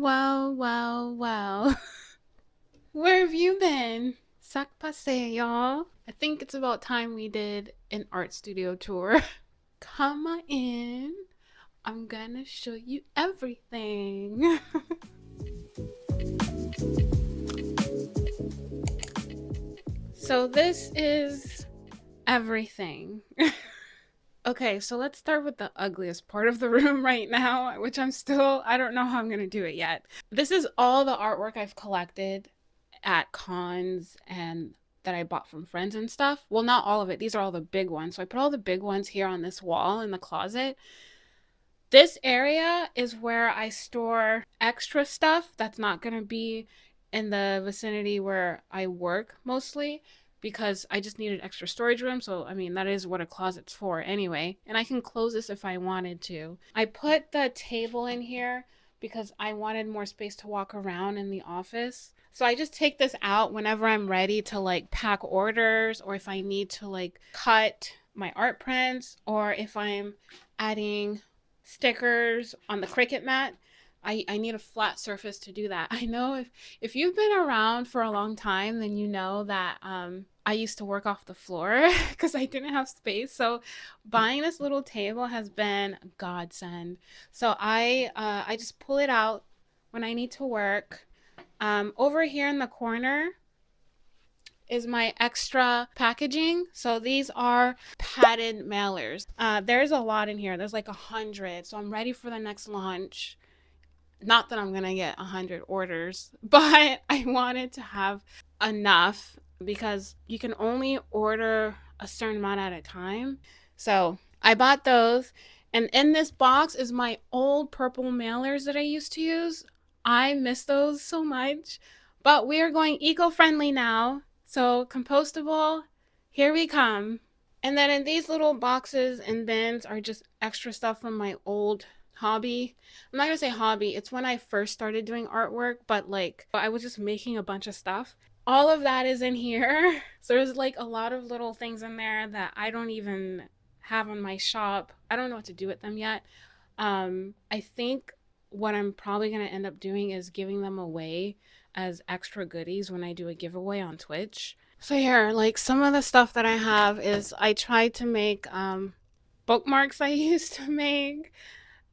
Well. Where have you been? Sac passe, y'all. I think it's about time we did an art studio tour. Come on in. I'm gonna show you everything. So this is everything. Okay, so let's start with the ugliest part of the room right now, which I don't know how I'm gonna do it yet. This is all the artwork I've collected at cons and that I bought from friends and stuff. Well, not all of it. These are all the big ones. So I put all the big ones here on this wall in the closet. This area is where I store extra stuff that's not going to be in the vicinity where I work mostly, because I just needed extra storage room. So, I mean, that is what a closet's for anyway. And I can close this if I wanted to. I put the table in here because I wanted more space to walk around in the office. So I just take this out whenever I'm ready to like pack orders, or if I need to like cut my art prints, or if I'm adding stickers on the Cricut mat. I need a flat surface to do that. I know if you've been around for a long time, then you know that I used to work off the floor because I didn't have space. So buying this little table has been a godsend. So I just pull it out when I need to work. Over here in the corner is my extra packaging. So these are padded mailers. There's a lot in here. There's like 100. So I'm ready for the next launch. Not that I'm gonna get 100 orders, but I wanted to have enough because you can only order a certain amount at a time. So I bought those. And in this box is my old purple mailers that I used to use. I miss those so much. But we are going eco-friendly now. So compostable, here we come. And then in these little boxes and bins are just extra stuff from my old hobby. I'm not gonna say hobby, it's when I first started doing artwork, but like I was just making a bunch of stuff. All of that is in here. So there's like a lot of little things in there that I don't even have on my shop. I don't know what to do with them yet. I think what I'm probably gonna end up doing is giving them away as extra goodies when I do a giveaway on Twitch. So here, like some of the stuff that I have is I tried to make bookmarks I used to make.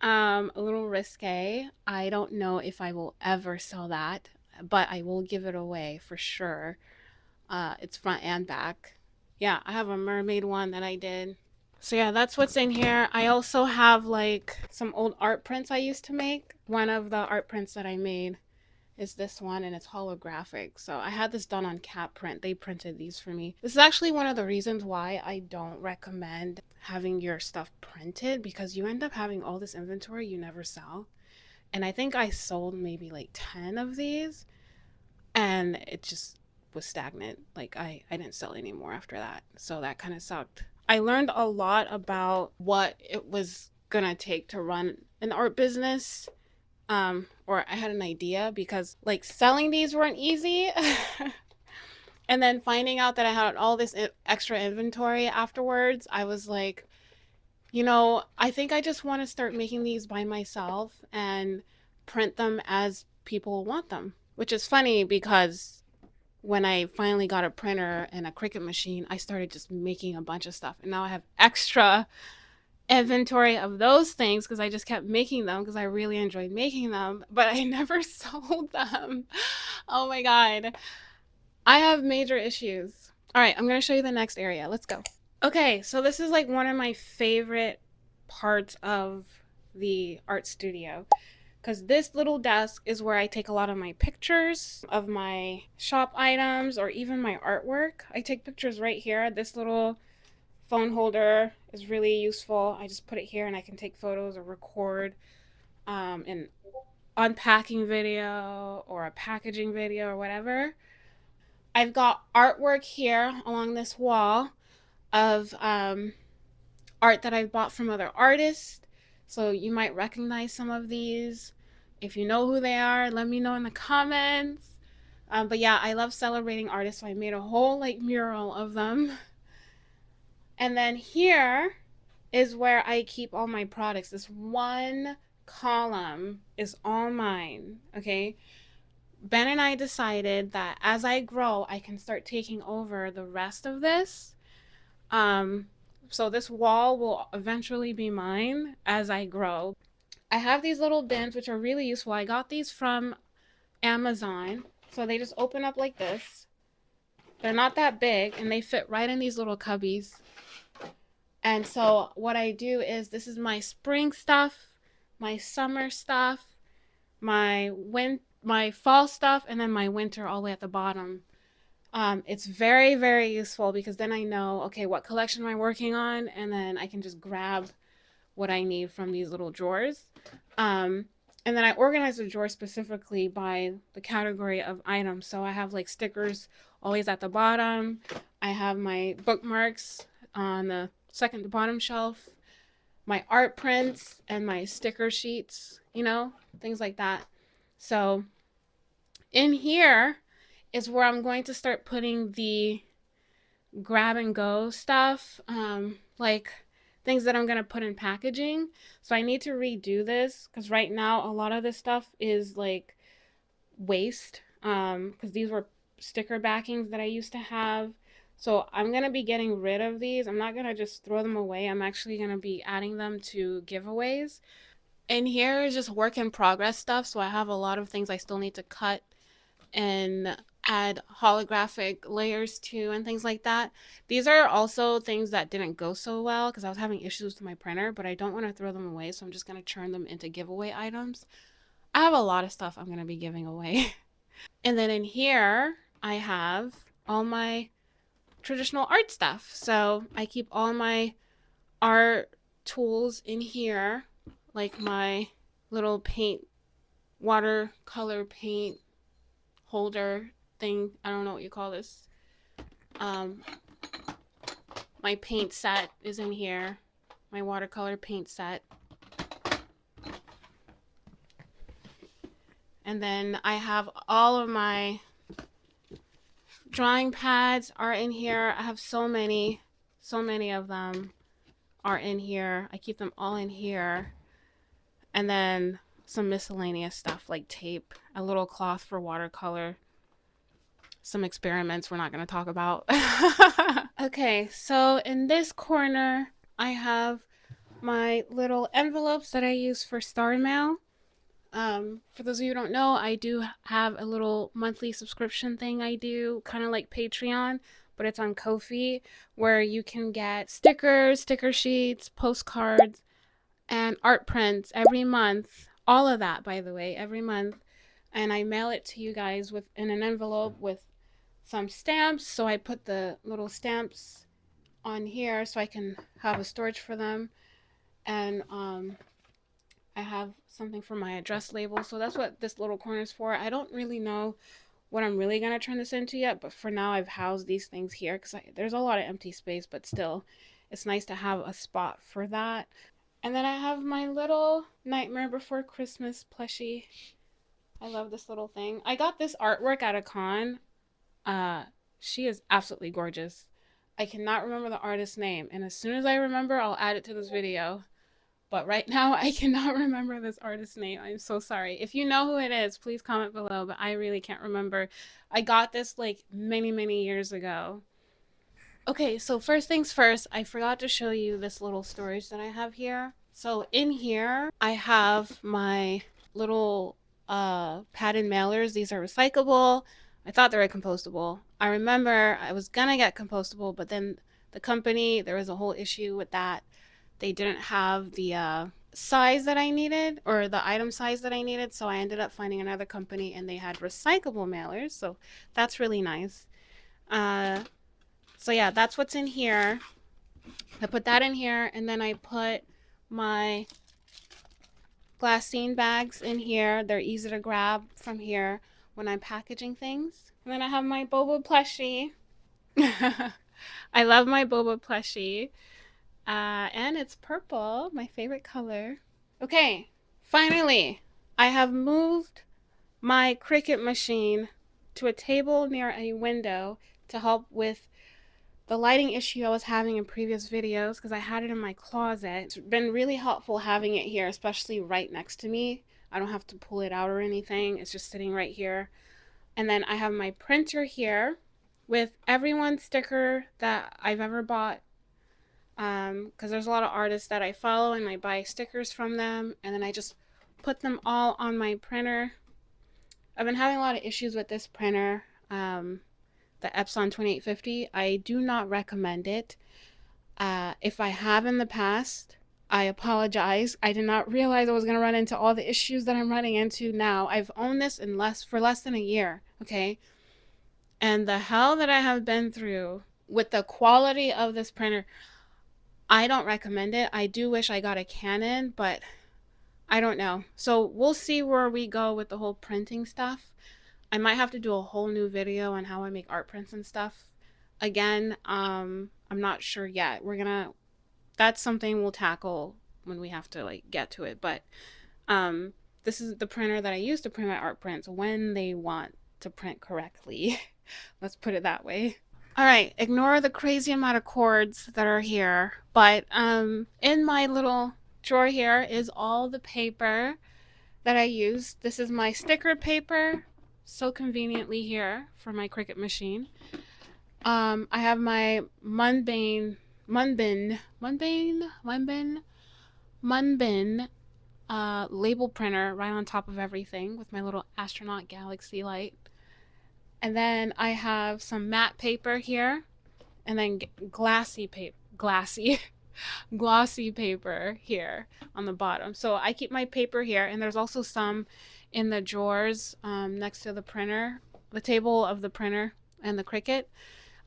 A little risque. I don't know if I will ever sell that, but I will give it away for sure. It's front and back. Yeah, I have a mermaid one that I did. So yeah, that's what's in here. I also have like some old art prints I used to make. One of the art prints that I made is this one, and it's holographic. So I had this done on Cap Print. They printed these for me. This is actually one of the reasons why I don't recommend having your stuff printed, because you end up having all this inventory you never sell. And I think I sold maybe like 10 of these, and it just was stagnant. Like I didn't sell anymore after that. So that kind of sucked. I learned a lot about what it was gonna take to run an art business. Or I had an idea, because like selling these weren't easy. And then finding out that I had all this extra inventory afterwards, I was like, I think I just want to start making these by myself and print them as people want them. Which is funny because when I finally got a printer and a Cricut machine, I started just making a bunch of stuff. And now I have extra inventory of those things because I just kept making them because I really enjoyed making them, but I never sold them. Oh my god. I have major issues. All right, I'm going to show you the next area. Let's go. Okay, so this is like one of my favorite parts of the art studio, because this little desk is where I take a lot of my pictures of my shop items or even my artwork. I take pictures right here. This little phone holder is really useful. I just put it here and I can take photos or record an unpacking video or a packaging video or whatever. I've got artwork here along this wall of art that I've bought from other artists. So you might recognize some of these. If you know who they are, let me know in the comments. But yeah, I love celebrating artists, so I made a whole like mural of them. And then here is where I keep all my products. This one column is all mine, okay? Ben and I decided that as I grow, I can start taking over the rest of this. Um, so this wall will eventually be mine as I grow. I have these little bins, which are really useful. I got these from Amazon. So they just open up like this. They're not that big, and they fit right in these little cubbies. And so what I do is, this is my spring stuff, my summer stuff, my fall stuff, and then my winter all the way at the bottom. It's very, very useful because then I know, okay, what collection am I working on, and then I can just grab what I need from these little drawers. And then I organize the drawer specifically by the category of items. So I have like stickers always at the bottom. I have my bookmarks on the second to bottom shelf, my art prints and my sticker sheets, you know, things like that. So in here is where I'm going to start putting the grab and go stuff, like things that I'm going to put in packaging. So I need to redo this because right now a lot of this stuff is like waste, because these were sticker backings that I used to have. So I'm going to be getting rid of these. I'm not going to just throw them away. I'm actually going to be adding them to giveaways. And here is just work in progress stuff. So I have a lot of things I still need to cut and add holographic layers to and things like that. These are also things that didn't go so well because I was having issues with my printer, but I don't want to throw them away, so I'm just going to turn them into giveaway items. I have a lot of stuff I'm going to be giving away. And then in here, I have all my traditional art stuff. So I keep all my art tools in here, like my little paint, watercolor paint holder thing. I don't know what you call this. My paint set is in here, my watercolor paint set. And then I have all of my drawing pads are in here. I have so many of them are in here. I keep them all in here. And then some miscellaneous stuff like tape, a little cloth for watercolor, some experiments we're not going to talk about. Okay, so in this corner, I have my little envelopes that I use for star mail. For those of you who don't know, I do have a little monthly subscription thing I do, kind of like Patreon, but it's on Ko-fi, where you can get stickers, sticker sheets, postcards, and art prints every month. All of that, by the way, every month. And I mail it to you guys in an envelope with some stamps. So I put the little stamps on here so I can have a storage for them. And I have something for my address label. So that's what this little corner is for. I don't really know what I'm really going to turn this into yet, but for now I've housed these things here because there's a lot of empty space, but still it's nice to have a spot for that. And then I have my little Nightmare Before Christmas plushie. I love this little thing. I got this artwork at a con. She is absolutely gorgeous. I cannot remember the artist's name, and as soon as I remember, I'll add it to this video. But right now, I cannot remember this artist's name. I'm so sorry. If you know who it is, please comment below, but I really can't remember. I got this like many, many years ago. Okay, so first things first, I forgot to show you this little storage that I have here. So in here, I have my little padded mailers. These are recyclable. I thought they were compostable. I remember I was gonna get compostable, but then the company, there was a whole issue with that. They didn't have the size that I needed, or the item size that I needed, so I ended up finding another company and they had recyclable mailers, so that's really nice. So yeah, that's what's in here. I put that in here, and then I put my glassine bags in here. They're easy to grab from here when I'm packaging things. And then I have my boba plushie. I love my boba plushie. And it's purple, my favorite color. Okay, finally, I have moved my Cricut machine to a table near a window to help with the lighting issue I was having in previous videos because I had it in my closet. It's been really helpful having it here, especially right next to me. I don't have to pull it out or anything. It's just sitting right here. And then I have my printer here with everyone's sticker that I've ever bought. Because there's a lot of artists that I follow and I buy stickers from them. And then I just put them all on my printer. I've been having a lot of issues with this printer. The Epson 2850. I do not recommend it. If I have in the past, I apologize. I did not realize I was going to run into all the issues that I'm running into now. I've owned this for less than a year, okay? And the hell that I have been through with the quality of this printer, I don't recommend it. I do wish I got a Canon, but I don't know. So we'll see where we go with the whole printing stuff. I might have to do a whole new video on how I make art prints and stuff. Again, I'm not sure yet. That's something we'll tackle when we have to like get to it. But this is the printer that I use to print my art prints when they want to print correctly. Let's put it that way. All right, ignore the crazy amount of cords that are here. But in my little drawer here is all the paper that I use. This is my sticker paper, so conveniently here for my Cricut machine. I have my Munbin label printer right on top of everything with my little astronaut galaxy light. And then I have some matte paper here, and then glossy paper here on the bottom. So I keep my paper here, and there's also some in the drawers next to the printer, the table of the printer and the Cricut.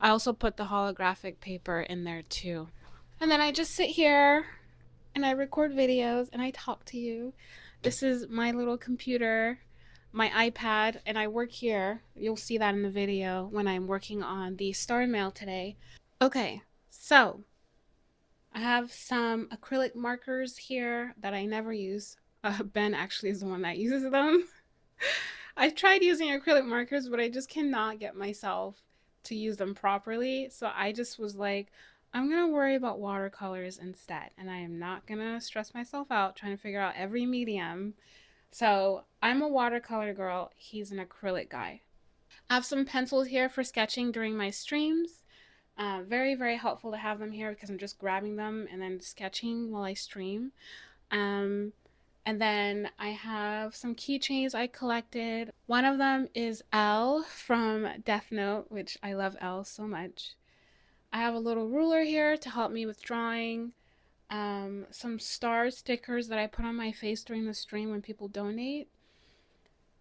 I also put the holographic paper in there too. And then I just sit here and I record videos and I talk to you. This is my little computer, my iPad, and I work here. You'll see that in the video when I'm working on the star mail today. Okay, so I have some acrylic markers here that I never use. Ben actually is the one that uses them. I've tried using acrylic markers, but I just cannot get myself to use them properly. So I just was like, I'm gonna worry about watercolors instead, and I am not gonna stress myself out trying to figure out every medium. So I'm a watercolor girl, he's an acrylic guy. I have some pencils here for sketching during my streams. Very, very helpful to have them here because I'm just grabbing them and then sketching while I stream. And then I have some keychains I collected. One of them is L from Death Note, which I love L so much. I have a little ruler here to help me with drawing. Some star stickers that I put on my face during the stream when people donate.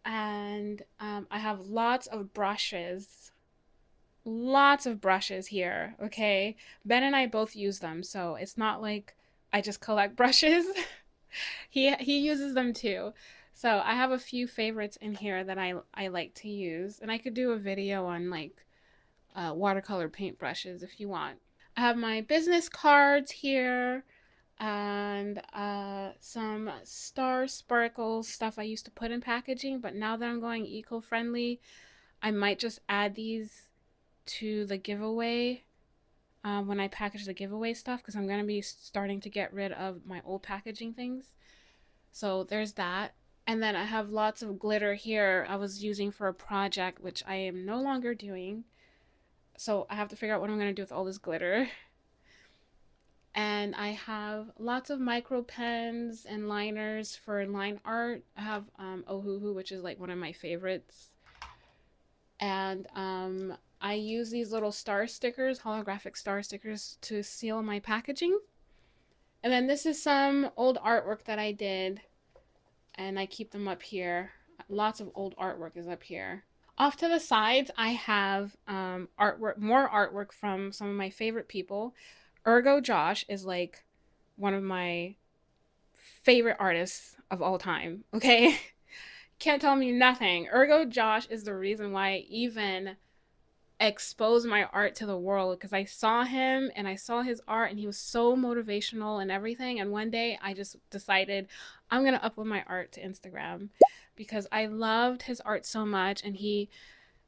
And I have lots of brushes. Lots of brushes here, okay? Ben and I both use them, so it's not like I just collect brushes. He uses them too. So I have a few favorites in here that I like to use, and I could do a video on like watercolor paintbrushes if you want. I have my business cards here and some star sparkles stuff I used to put in packaging, but now that I'm going eco-friendly, I might just add these to the giveaway when I package the giveaway stuff, because I'm going to be starting to get rid of my old packaging things. So there's that. And then I have lots of glitter here I was using for a project, which I am no longer doing. So I have to figure out what I'm going to do with all this glitter. And I have lots of micro pens and liners for line art. I have Ohuhu, which is like one of my favorites. And I use these little star stickers, holographic star stickers, to seal my packaging. And then this is some old artwork that I did, and I keep them up here. Lots of old artwork is up here. Off to the sides, I have artwork, more artwork from some of my favorite people. Ergo Josh is like one of my favorite artists of all time, okay? Can't tell me nothing. Ergo Josh is the reason why I even expose my art to the world, because I saw him and I saw his art and he was so motivational and everything, and one day I just decided I'm gonna upload my art to Instagram because I loved his art so much, and he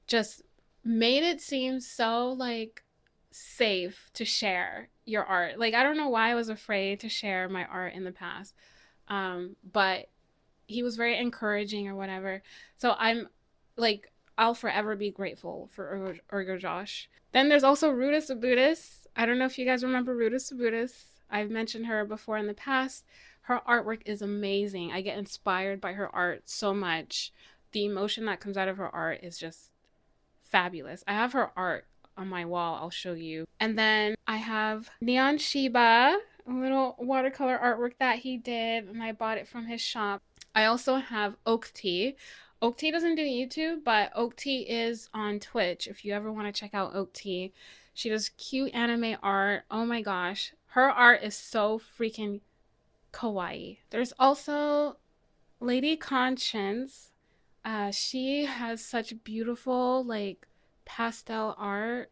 just made it seem so like safe to share your art. Like, I don't know why I was afraid to share my art in the past. But he was very encouraging or whatever. So I'm like, I'll forever be grateful for Urgo Josh. Then there's also Ruta Sabutis. I don't know if you guys remember Ruta Sabutis. I've mentioned her before in the past. Her artwork is amazing. I get inspired by her art so much. The emotion that comes out of her art is just fabulous. I have her art on my wall. I'll show you. And then I have Neon Shiba, a little watercolor artwork that he did, and I bought it from his shop. I also have Oak Tea. Oak Tea doesn't do YouTube, but Oak Tea is on Twitch. If you ever want to check out Oak Tea, she does cute anime art. Oh my gosh, her art is so freaking kawaii. There's also Lady Conscience. She has such beautiful like pastel art.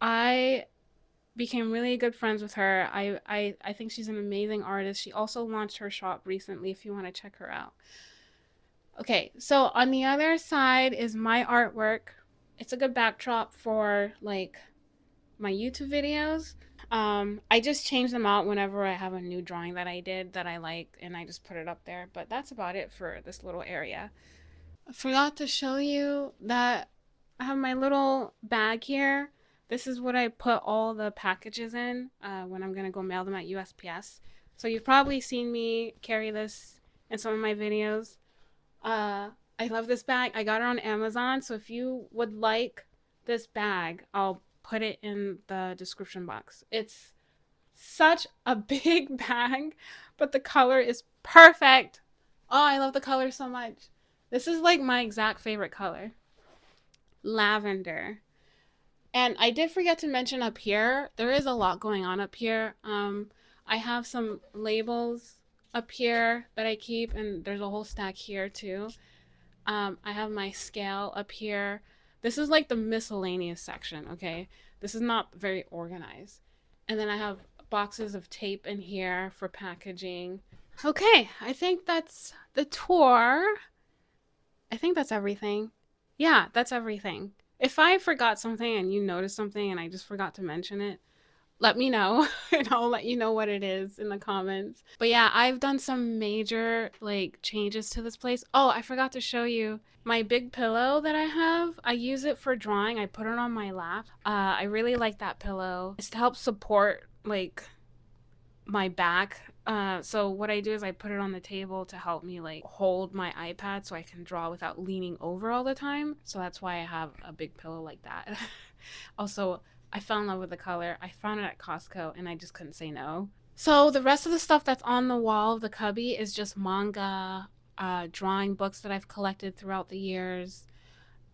I became really good friends with her. I think she's an amazing artist. She also launched her shop recently if you want to check her out. Okay, so on the other side is my artwork. It's a good backdrop for like my YouTube videos. I just change them out whenever I have a new drawing that I did that I like, and I just put it up there. But that's about it for this little area. I forgot to show you that I have my little bag here. This is what I put all the packages in when I'm going to go mail them at USPS. So you've probably seen me carry this in some of my videos. I love this bag. I got it on Amazon. So if you would like this bag, I'll put it in the description box. It's such a big bag, but the color is perfect. Oh, I love the color so much. This is like my exact favorite color. Lavender. And I did forget to mention up here, there is a lot going on up here. I have some labels up here that I keep, and there's a whole stack here too. I have my scale up here. This is like the miscellaneous section, okay? This is not very organized. And then I have boxes of tape in here for packaging. Okay, I think that's the tour. I think that's everything. Yeah, that's everything. If I forgot something and you noticed something and I just forgot to mention it, let me know and I'll let you know what it is in the comments. But yeah, I've done some major like changes to this place. Oh, I forgot to show you my big pillow that I have. I use it for drawing. I put it on my lap. I really like that pillow. It's to help support like my back. So what I do is I put it on the table to help me like hold my iPad so I can draw without leaning over all the time. So that's why I have a big pillow like that. Also, I fell in love with the color. I found it at Costco and I just couldn't say no. So the rest of the stuff that's on the wall of the cubby is just manga, drawing books that I've collected throughout the years,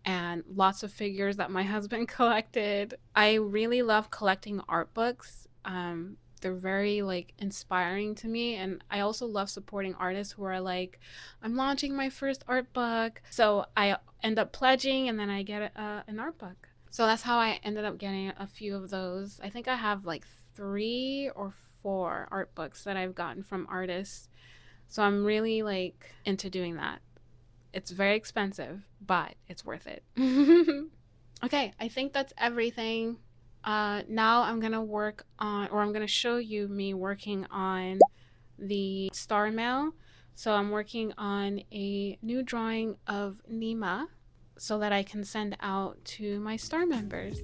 and lots of figures that my husband collected. I really love collecting art books. They're very like inspiring to me, and I also love supporting artists who are like, I'm launching my first art book, so I end up pledging and then I get an art book. So that's how I ended up getting a few of those. I think I have like 3 or 4 art books that I've gotten from artists, so I'm really like into doing that. It's very expensive, but it's worth it. Okay, I think that's everything. Now I'm gonna work on, or I'm gonna show you me working on the star mail. So I'm working on a new drawing of Nima so that I can send out to my star members.